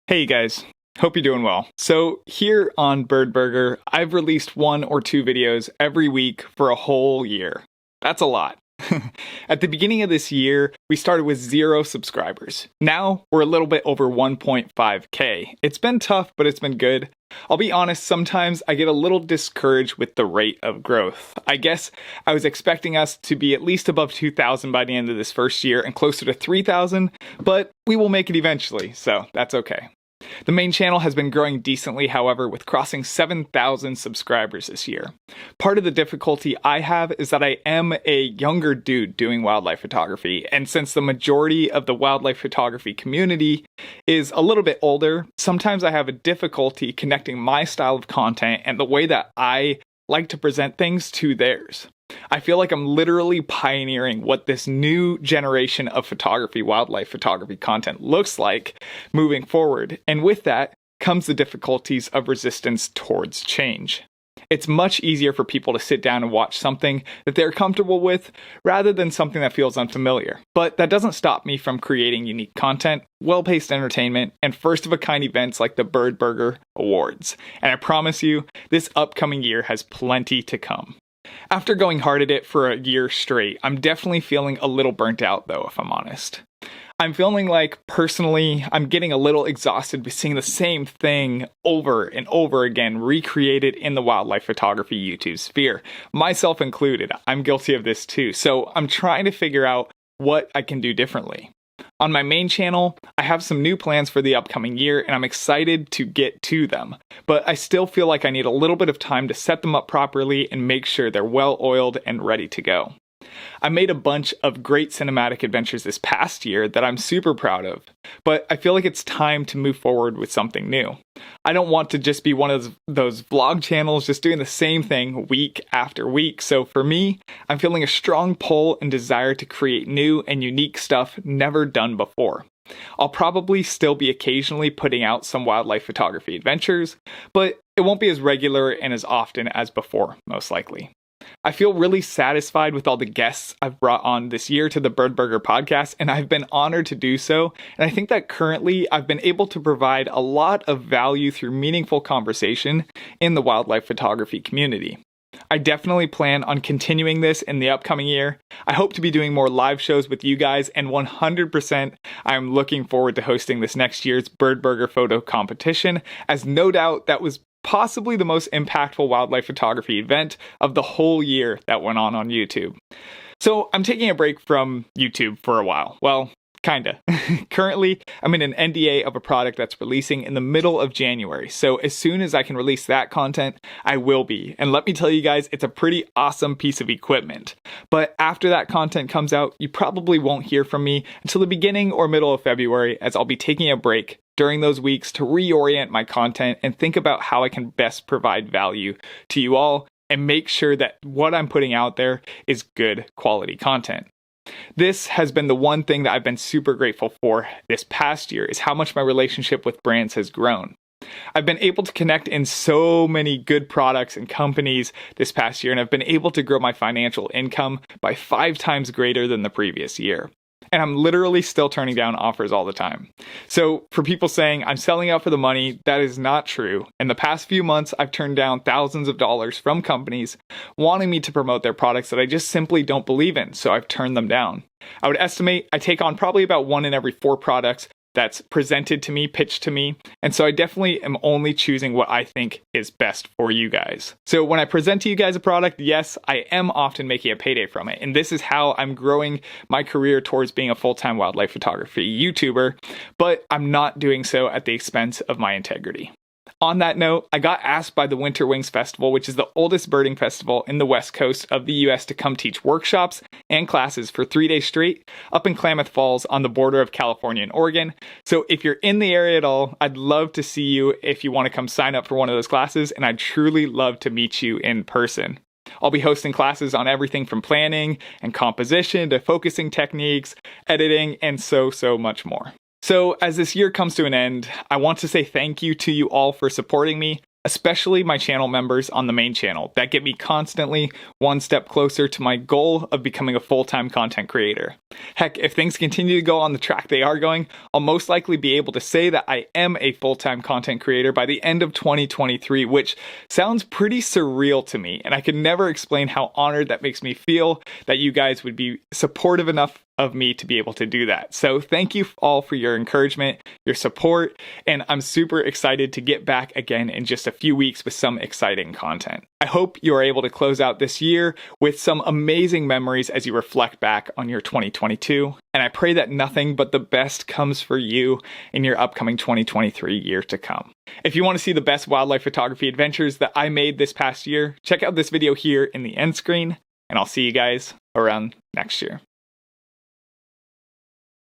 Hey guys, hope you're doing well. So here on Bird Burger, I've released 1 or 2 videos every week for a whole year. That's a lot. At the beginning of this year, we started with 0 subscribers. Now we're a little bit over 1.5k. It's been tough, but it's been good. I'll be honest, sometimes I get a little discouraged with the rate of growth. I guess I was expecting us to be at least above 2,000 by the end of this first year and closer to 3,000, but we will make it eventually, so that's okay. The main channel has been growing decently, however, with crossing 7,000 subscribers this year. Part of the difficulty I have is that I am a younger dude doing wildlife photography, and since the majority of the wildlife photography community is a little bit older, sometimes I have a difficulty connecting my style of content and the way that I like to present things to theirs. I feel like I'm literally pioneering what this new generation of photography, wildlife photography content looks like moving forward. And with that comes the difficulties of resistance towards change. It's much easier for people to sit down and watch something that they're comfortable with rather than something that feels unfamiliar. But that doesn't stop me from creating unique content, well-paced entertainment, and first-of-a-kind events like the Bird Burger Awards. And I promise you, this upcoming year has plenty to come. After going hard at it for a year straight, I'm definitely feeling a little burnt out though, if I'm honest. I'm feeling like, personally, I'm getting a little exhausted with seeing the same thing over and over again recreated in the wildlife photography YouTube sphere. Myself included, I'm guilty of this too, so I'm trying to figure out what I can do differently. On my main channel, I have some new plans for the upcoming year and I'm excited to get to them, but I still feel like I need a little bit of time to set them up properly and make sure they're well oiled and ready to go. I made a bunch of great cinematic adventures this past year that I'm super proud of, but I feel like it's time to move forward with something new. I don't want to just be one of those vlog channels just doing the same thing week after week, so for me, I'm feeling a strong pull and desire to create new and unique stuff never done before. I'll probably still be occasionally putting out some wildlife photography adventures, but it won't be as regular and as often as before, most likely. I feel really satisfied with all the guests I've brought on this year to the Bird Burger podcast, and I've been honored to do so. And I think that currently I've been able to provide a lot of value through meaningful conversation in the wildlife photography community. I definitely plan on continuing this in the upcoming year. I hope to be doing more live shows with you guys, and 100% I'm looking forward to hosting this next year's Bird Burger photo competition, as no doubt that was possibly the most impactful wildlife photography event of the whole year that went on YouTube. So I'm taking a break from YouTube for a while. Well, kinda. Currently, I'm in an NDA of a product that's releasing in the middle of January. So as soon as I can release that content, I will be. And let me tell you guys, it's a pretty awesome piece of equipment. But after that content comes out, you probably won't hear from me until the beginning or middle of February, as I'll be taking a break during those weeks to reorient my content and think about how I can best provide value to you all and make sure that what I'm putting out there is good quality content. This has been the one thing that I've been super grateful for this past year, is how much my relationship with brands has grown. I've been able to connect in so many good products and companies this past year, and I've been able to grow my financial income by 5 times greater than the previous year. And I'm literally still turning down offers all the time. So for people saying I'm selling out for the money, that is not true. In the past few months, I've turned down thousands of dollars from companies wanting me to promote their products that I just simply don't believe in, so I've turned them down. I would estimate I take on probably about 1 in every 4 products that's presented to me, pitched to me, and so I definitely am only choosing what I think is best for you guys. So when I present to you guys a product, yes, I am often making a payday from it, and this is how I'm growing my career towards being a full-time wildlife photography YouTuber, but I'm not doing so at the expense of my integrity. On that note, I got asked by the Winter Wings Festival, which is the oldest birding festival in the west coast of the US, to come teach workshops and classes for 3 days straight up in Klamath Falls on the border of California and Oregon. So if you're in the area at all, I'd love to see you if you want to come sign up for one of those classes, and I'd truly love to meet you in person. I'll be hosting classes on everything from planning and composition to focusing techniques, editing, and so much more. So as this year comes to an end, I want to say thank you to you all for supporting me, especially my channel members on the main channel that get me constantly one step closer to my goal of becoming a full-time content creator. Heck, if things continue to go on the track they are going, I'll most likely be able to say that I am a full-time content creator by the end of 2023, which sounds pretty surreal to me, and I can never explain how honored that makes me feel that you guys would be supportive enough of me to be able to do that. So thank you all for your encouragement, your support, and I'm super excited to get back again in just a few weeks with some exciting content. I hope you are able to close out this year with some amazing memories as you reflect back on your 2022, and I pray that nothing but the best comes for you in your upcoming 2023 year to come. If you want to see the best wildlife photography adventures that I made this past year, check out this video here in the end screen, and I'll see you guys around next year.